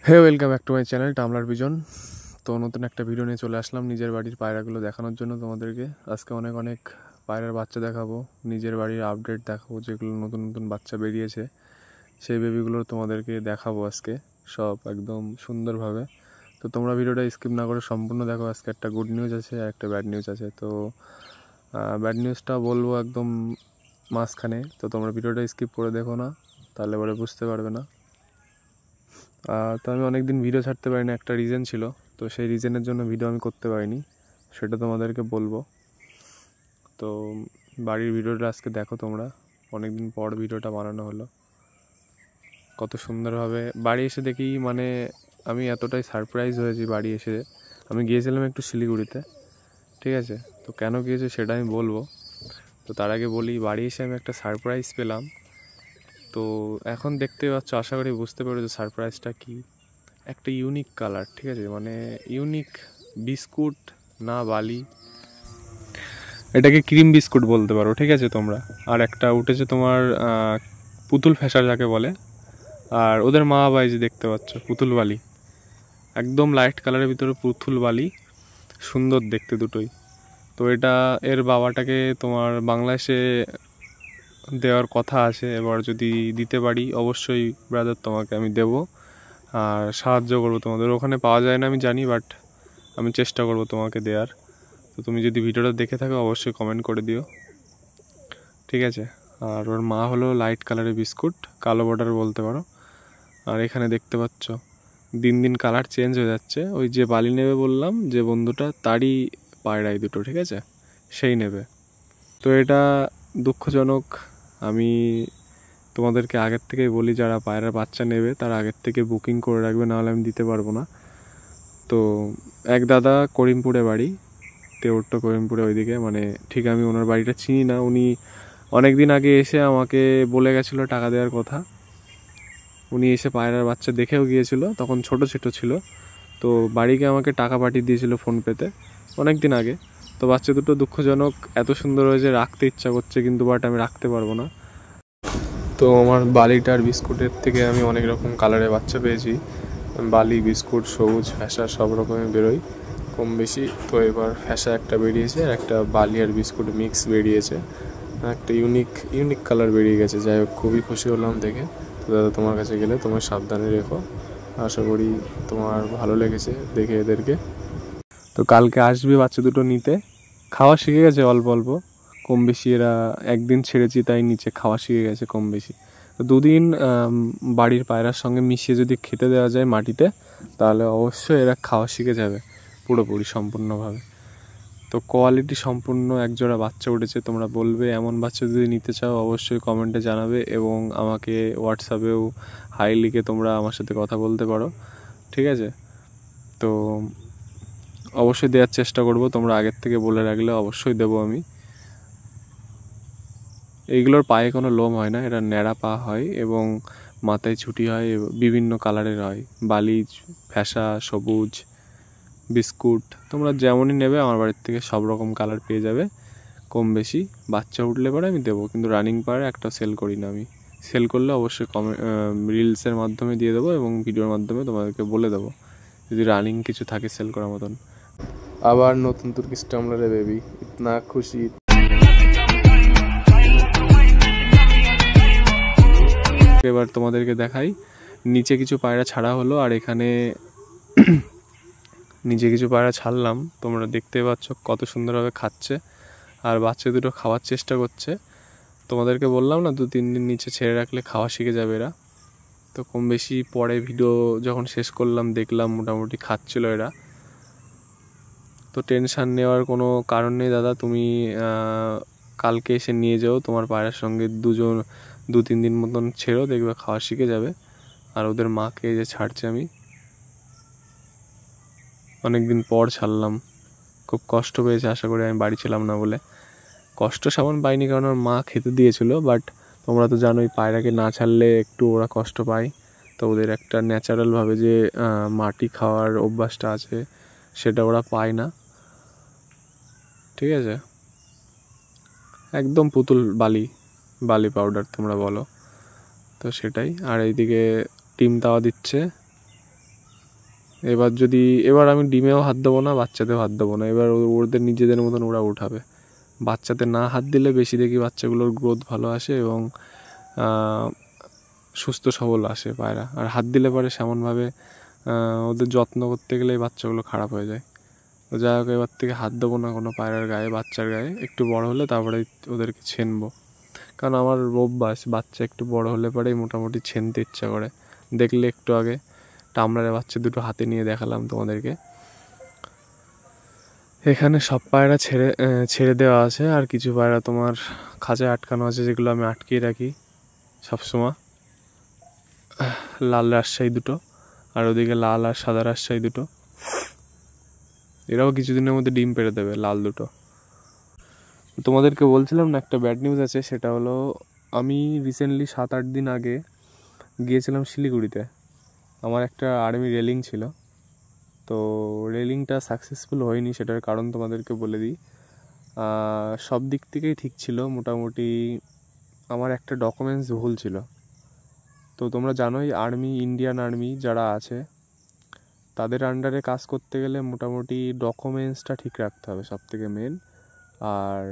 Hey welcome back to my channel টামলার vision. তো নতুন একটা ভিডিও নিয়ে চলে আসলাম নিজের বাড়ির পায়রাগুলো দেখানোর জন্য তোমাদেরকে। আজকে অনেক অনেক পায়রার বাচ্চা দেখাবো, নিজের বাড়ির আপডেট দেখাবো, যেগুলো নতুন নতুন বাচ্চা বেরিয়েছে সেই বেবিগুলো তোমাদেরকে দেখাবো আজকে সব একদম সুন্দরভাবে। তো তোমরা ভিডিওটা স্কিপ না করে সম্পূর্ণ দেখো। আজকে একটা গুড নিউজ আছে আর একটা ব্যাড নিউজ আছে। তো ব্যাড নিউজটা বলবো একদম মাঝখানে, তো তোমরা ভিডিওটা স্কিপ করে দেখো না, তাহলে পরে বুঝতে পারবে না। তো আমি অনেক দিন ভিডিও ছাড়তে পারিনি, একটা রিজন ছিল। তো সেই রিজনের জন্য ভিডিও আমি করতে পারিনি, সেটা তোমাদেরকে বলবো। তো বাড়ির ভিডিওটা আজকে দেখো তোমরা, অনেক দিন পর ভিডিওটা বানানো হলো। কত সুন্দরভাবে বাড়ি এসে দেখি, মানে আমি এতটাই সারপ্রাইজ হয়েছি বাড়ি এসে। আমি গিয়েছিলাম একটু শিলিগুড়িতে, ঠিক আছে? তো কেন গিয়েছি সেটা আমি বলবো। তো তার আগে বলি, বাড়ি এসে আমি একটা সারপ্রাইজ পেলাম। তো এখন দেখতে পাচ্ছ, আশা করি বুঝতে পেরেছো সারপ্রাইজটা কী। একটা ইউনিক কালার, ঠিক আছে, মানে ইউনিক বিস্কুট না বালি, এটাকে ক্রিম বিস্কুট বলতে পারো, ঠিক আছে তোমরা। আর একটা উঠেছে তোমার পুতুল ফ্যাশার যাকে বলে, আর ওদের মা বাবা এই যে দেখতে পাচ্ছ পুতুল বালি, একদম লাইট কালারের ভিতরে পুতুল বালি, সুন্দর দেখতে দুটোই। তো এটা এর বাবাটাকে তোমার বাংলাদেশে দেওয়ার কথা আছে, এবার যদি দিতে পারি অবশ্যই ব্রাদার তোমাকে আমি দেবো আর সাহায্য করবো তোমাদের। ওখানে পাওয়া যায় না আমি জানি, বাট আমি চেষ্টা করব তোমাকে দেওয়ার। তো তুমি যদি ভিডিওটা দেখে থাকো অবশ্যই কমেন্ট করে দিও, ঠিক আছে? আর ওর মা হলো লাইট কালারের বিস্কুট, কালো বর্ডার বলতে পারো। আর এখানে দেখতে পাচ্ছ দিন দিন কালার চেঞ্জ হয়ে যাচ্ছে। ওই যে বালি নেবে বললাম যে বন্ধুটা, তারই পায়রাই দুটো, ঠিক আছে, সেই নেবে। তো এটা দুঃখজনক। আমি তোমাদেরকে আগের থেকেই বলি, যারা পায়রার বাচ্চা নেবে তারা আগের থেকে বুকিং করে রাখবে, নাহলে আমি দিতে পারবো না। তো এক দাদা করিমপুরে বাড়ি, তেওট্ট করিমপুরে ওইদিকে, মানে ঠিক আমি ওনার বাড়িটা চিনি না। উনি অনেক দিন আগে এসে আমাকে বলে গেছিলো টাকা দেওয়ার কথা। উনি এসে পায়রার বাচ্চা দেখেও গিয়েছিল, তখন ছোট ছোট ছিল। তো বাড়িকে আমাকে টাকা পাঠিয়ে দিয়েছিল ফোনপেতে অনেক দিন আগে। তো বাচ্চা দুটো দুঃখজনক, এত সুন্দর হয়েছে, রাখতে ইচ্ছা করছে কিন্তু বাট আমি রাখতে পারবো না। তো আমার বালিটার বিস্কুটের থেকে আমি অনেক রকম কালারের বাচ্চা পেয়েছি, বালি, বিস্কুট, সবুজ, ফ্যাশা সব রকমের বেরোয় কম বেশি। তো এবার ফ্যাশা একটা বেরিয়েছে আর একটা বালি আর বিস্কুট মিক্স বেরিয়েছে, একটা ইউনিক কালার বেরিয়ে গেছে। যাই হোক, খুবই খুশি হলাম দেখে। তো দাদা তোমার কাছে গেলে তোমার সাবধানে রেখো, আশা করি তোমার ভালো লেগেছে দেখে এদেরকে। তো কালকে আসবে বাচ্চা দুটো নিতে। খাওয়া শিখে গেছে অল্প অল্প, কম বেশি। এরা একদিন ছেড়েছি তাই নিচে খাওয়া শিখে গেছে কম বেশি। তো দুদিন বাড়ির পায়রার সঙ্গে মিশিয়ে যদি খেতে দেওয়া যায় মাটিতে, তাহলে অবশ্যই এরা খাওয়া শিখে যাবে পুরোপুরি সম্পূর্ণভাবে। তো কোয়ালিটি সম্পূর্ণ একজোড়া বাচ্চা উঠেছে। তোমরা বলবে এমন বাচ্চা যদি নিতে চাও অবশ্যই কমেন্টে জানাবে, এবং আমাকে হোয়াটসঅ্যাপেও হাই লিখে তোমরা আমার সাথে কথা বলতে পারো, ঠিক আছে? তো অবশ্যই দেওয়ার চেষ্টা করব, তোমরা আগের থেকে বলে রাখলে অবশ্যই দেবো আমি। এইগুলোর পায়ে কোনো লোম হয় না, এরা ন্যাড়া পা হয় এবং মাথায় ছুটি হয়, বিভিন্ন কালারের হয়, বালি, ফ্যাশা, সবুজ, বিস্কুট। তোমরা যেমনই নেবে আমার বাড়ির থেকে সব রকম কালার পেয়ে যাবে কম বেশি। বাচ্চা উঠলে পরে আমি দেবো, কিন্তু রানিং পায়রা একটা সেল করি না আমি। সেল করলে অবশ্যই রিলসের মাধ্যমে দিয়ে দেবো এবং ভিডিওর মাধ্যমে তোমাদেরকে বলে দেবো যদি রানিং কিছু থাকে সেল করার মতন। আবার নতুন তুর্কিশ টামলারে বেবি, ইতনা খুশি। এবার তোমাদেরকে দেখাই, নিচে কিছু পায়রা ছাড়া হলো, আর এখানে নিচে কিছু পায়রা ছাড়লাম। তোমরা দেখতে পাচ্ছ কত সুন্দরভাবে খাচ্ছে, আর বাচ্চা দুটো খাওয়ার চেষ্টা করছে। তোমাদেরকে বললাম না 2-3 দিন নিচে ছেড়ে রাখলে খাওয়া শিখে যাবে এরা। তো কম বেশি পরে ভিডিও যখন শেষ করলাম দেখলাম মোটামুটি খাচ্ছিল এরা। তো টেনশান নেওয়ার কোনো কারণ নেই দাদা, তুমি কালকে এসে নিয়ে যাও তোমার পায়রার সঙ্গে 2-3 দিন মতন ছেড়ো, দেখবে খাওয়া শিখে যাবে। আর ওদের মাকে যে ছাড়ছে আমি, অনেক দিন পর ছাড়লাম, খুব কষ্ট পেয়েছে, আশা করি আমি বাড়ি ছিলাম না বলে। কষ্ট সামান পাইনি, কারণ ওর মা খেতে দিয়েছিল, বাট তোমরা তো জানোই পায়রাকে না ছাড়লে একটু ওরা কষ্ট পায়। তো ওদের একটা ন্যাচারালভাবে যে মাটি খাওয়ার অভ্যাসটা আছে সেটা ওরা পায় না, ঠিক আছে? একদম পুতুল বালি পাউডার তোমরা বলো, তো সেটাই। আর এইদিকে ডিম তাওয়া দিচ্ছে, এবার আমি ডিমেও হাত দেবো না, বাচ্চাতেও হাত দেবো না। এবার ওদের নিজেদের মতন ওরা উঠাবে। বাচ্চাতে না হাত দিলে বেশি দেখি বাচ্চাগুলোর গ্রোথ ভালো আসে এবং সুস্থ সবল আসে পায়রা। আর হাত দিলে পরে সেমনভাবে ওদের যত্ন করতে গেলে এই বাচ্চাগুলো খারাপ হয়ে যায়। তো যাই হোক, এবার থেকে হাত দেবো না কোনো পায়রার গায়ে, বাচ্চার গায়ে। একটু বড় হলে তারপরে ওদেরকে ছেনবো, কারণ আমার অভ্যাস বাচ্চা একটু বড় হলে পরেই মোটামুটি ছেনতে ইচ্ছা করে। দেখলে একটু আগে টামলারের বাচ্চা দুটো হাতে নিয়ে দেখালাম তোমাদেরকে। এখানে সব পায়রা ছেড়ে দেওয়া আছে, আর কিছু পায়রা তোমার খাঁচায় আটকানো আছে, যেগুলো আমি আটকিয়ে রাখি সবসময়। লাল রাজশাহী দুটো, আর ওদিকে লাল আর সাদা রাজশাহী দুটো। এরাও কিছুদিনের মধ্যে ডিম পেড়ে দেবে, লাল দুটো। তোমাদেরকে বলছিলাম না, একটা ব্যাড নিউজ আছে। সেটা হলো, আমি রিসেন্টলি 7-8 দিন আগে গিয়েছিলাম শিলিগুড়িতে। আমার একটা আর্মি রেলিং ছিল, তো রেলিংটা সাকসেসফুল হয়নি। সেটার কারণ তোমাদেরকে বলে দিই। সব দিক থেকেই ঠিক ছিল মোটামুটি, আমার একটা ডকুমেন্টস ভুল ছিল। তো তোমরা জানোই ইন্ডিয়ান আর্মি যারা আছে তাদের আন্ডারে কাজ করতে গেলে মোটামুটি ডকুমেন্টসটা ঠিক রাখতে হবে, সব থেকে মেন। আর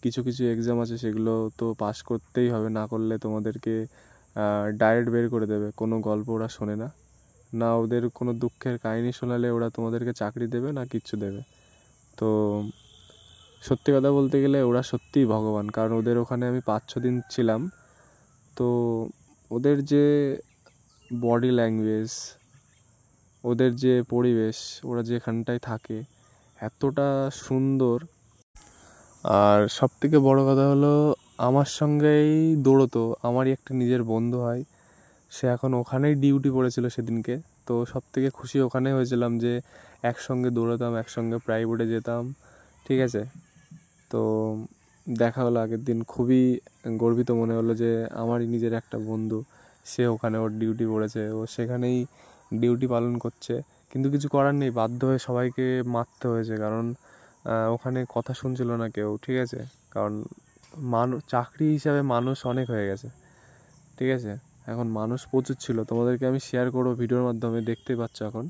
কিছু কিছু এক্সাম আছে, সেগুলো তো পাস করতেই হবে, না করলে তোমাদেরকে ডাইরেক্ট বের করে দেবে। কোনো গল্প ওরা শোনে না, না ওদের কোনো দুঃখের কাহিনী শোনালে ওরা তোমাদেরকে চাকরি দেবে না কিচ্ছু দেবে। তো সত্যি কথা বলতে গেলে ওরা সত্যিই ভগবান, কারণ ওদের ওখানে আমি 5-6 দিন ছিলাম। তো ওদের যে বডি ল্যাঙ্গুয়েজ, ওদের যে পরিবেশ, ওরা যেখানটায় থাকে এতটা সুন্দর। আর সব থেকে বড় কথা হলো, আমার সঙ্গেই দৌড়তো আমারই একটা নিজের বন্ধু হয়, সে এখন ওখানেই ডিউটি পড়েছিল সেদিনকে। তো সব থেকে খুশি ওখানে হয়েছিলাম যে একসঙ্গে দৌড়াতাম, একসঙ্গে প্রাইভেটে যেতাম, ঠিক আছে। তো দেখা হলো আগের দিন, খুবই গর্বিত মনে হলো যে আমারই নিজের একটা বন্ধু, সে ওখানে ওর ডিউটি পড়েছে, ও সেখানেই ডিউটি পালন করছে। কিন্তু কিছু করার নেই, বাধ্য হয়ে সবাইকে মারতে হয়েছে, কারণ ওখানে কথা শুনছিল না কেউ, ঠিক আছে। কারণ চাকরি হিসাবে মানুষ অনেক হয়ে গেছে, ঠিক আছে। এখন মানুষ প্রচুর ছিল, তোমাদেরকে আমি শেয়ার করবো ভিডিওর মাধ্যমে, দেখতে পাচ্ছ এখন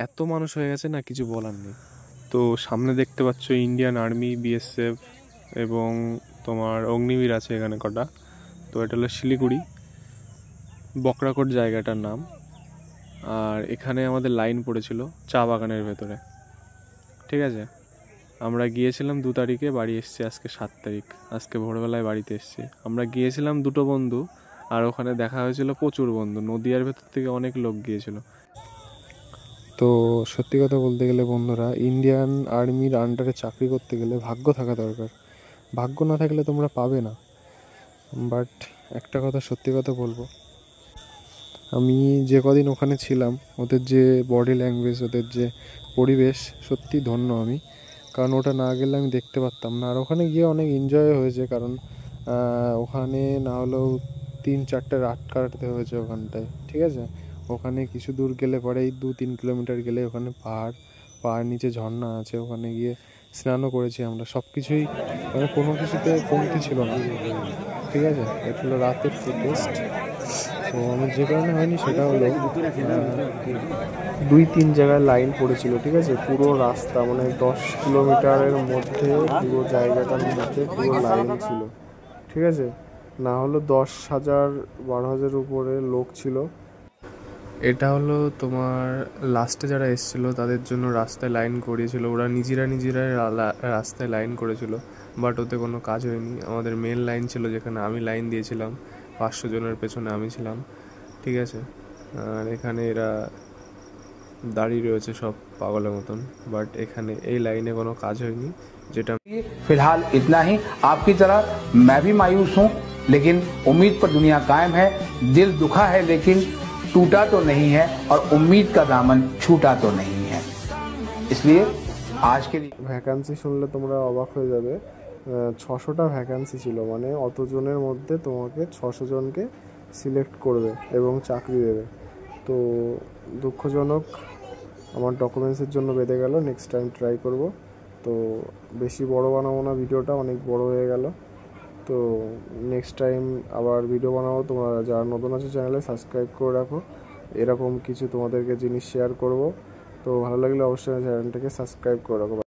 এত মানুষ হয়ে গেছে না, কিছু বলার নেই। তো সামনে দেখতে পাচ্ছ ইন্ডিয়ান আর্মি, বিএসএফ এবং তোমার অগ্নিবীর আছে এখানে কটা। তো এটা হলো শিলিগুড়ি, বকরাকোট জায়গাটার নাম। আর এখানে আমাদের লাইন পড়েছিল চা বাগানের ভেতরে, ঠিক আছে। আমরা গিয়েছিলাম 2 তারিখে, বাড়ি এসেছি আজকে 7 তারিখ। আজকে ভোরবেলায় বাড়িতে এসেছি। আমরা গিয়েছিলাম 2 বন্ধু, আর ওখানে দেখা হয়েছিল প্রচুর বন্ধু, নদীয়ার ভেতর থেকে অনেক লোক গিয়েছিল। তো সত্যি কথা বলতে গেলে বন্ধুরা, ইন্ডিয়ান আর্মির আন্ডারে চাকরি করতে গেলে ভাগ্য থাকা দরকার। ভাগ্য না থাকলে তোমরা পাবে না। বাট একটা কথা সত্যি কথা বলবো, আমি যে কদিন ওখানে ছিলাম, ওদের যে বডি ল্যাঙ্গুয়েজ, ওদের যে পরিবেশ, সত্যি ধন্য আমি। কারণ ওটা না গেলে আমি দেখতে পারতাম না। আর ওখানে গিয়ে অনেক এনজয় হয়েছে, কারণ ওখানে না হলেও 3-4টে রাত কাটাতে হয়েছে ওখানটায়, ঠিক আছে। ওখানে কিছু দূর গেলে পরেই 2-3 কিলোমিটার গেলে ওখানে পাহাড় নিচে ঝর্ণা আছে, ওখানে গিয়ে স্নানও করেছি আমরা। সব কিছুই মানে কোনো কিছুতে কমতি ছিল না, ঠিক আছে। এটা হলো রাতের ফুটেস্ট। তো আমার যে কারণে হয়নি সেটা হলো 2-3 জায়গায় লাইন পড়েছিল, ঠিক আছে। পুরো রাস্তা মানে 10 কিলোমিটারের মধ্যে পুরো জায়গাটার মধ্যে পুরো লাইন ছিল, ঠিক আছে। না হলো 10,000-12,000 উপরে লোক ছিল। এটা হলো তোমার লাস্টে যারা এসেছিলো তাদের জন্য রাস্তায় লাইন করিয়েছিল, ওরা নিজেরাই রাস্তায় লাইন করেছিল। বাট ওতে কোনো কাজ হয়নি। আমাদের মেন লাইন ছিল, যেখানে আমি লাইন দিয়েছিলাম, 500 জনের পেছনে আমি ছিলাম, ঠিক আছে। আর এখানে এরা দাঁড়িয়ে রয়েছে সব পাগলের মতন। বাট এখানে এই লাইনে কোনো কাজ হয়নি, যেটা फिलहाल इतना ही। आपकी तरह मैं भी मायूस हूं, लेकिन उम्मीद पर दुनिया कायम है। दिल दुखा है लेकिन टूटा तो नहीं है, और उम्मीद का दामन छूटा तो नहीं है। इसलिए आज के लिए ভ্যাকান্সি শুনলে তোমরা অবাক হয়ে যাবে। 600টা ভ্যাকান্সি ছিল, মানে অতজনের মধ্যে তোমাকে 600 জনকে সিলেক্ট করবে এবং চাকরি দেবে। তো দুঃখজনক, আমার ডকুমেন্টসের জন্য বেঁধে গেল। নেক্সট টাইম ট্রাই করব। তো বেশি বড় বানাবো না, ভিডিওটা অনেক বড় হয়ে গেল। তো নেক্সট টাইম আবার ভিডিও বানাবো। তোমরা যারা নতুন আছে চ্যানেলে সাবস্ক্রাইব করে রাখো। এরকম কিছু তোমাদেরকে জিনিস শেয়ার করব। তো ভালো লাগলে অবশ্যই চ্যানেলটাকে সাবস্ক্রাইব করে রাখো।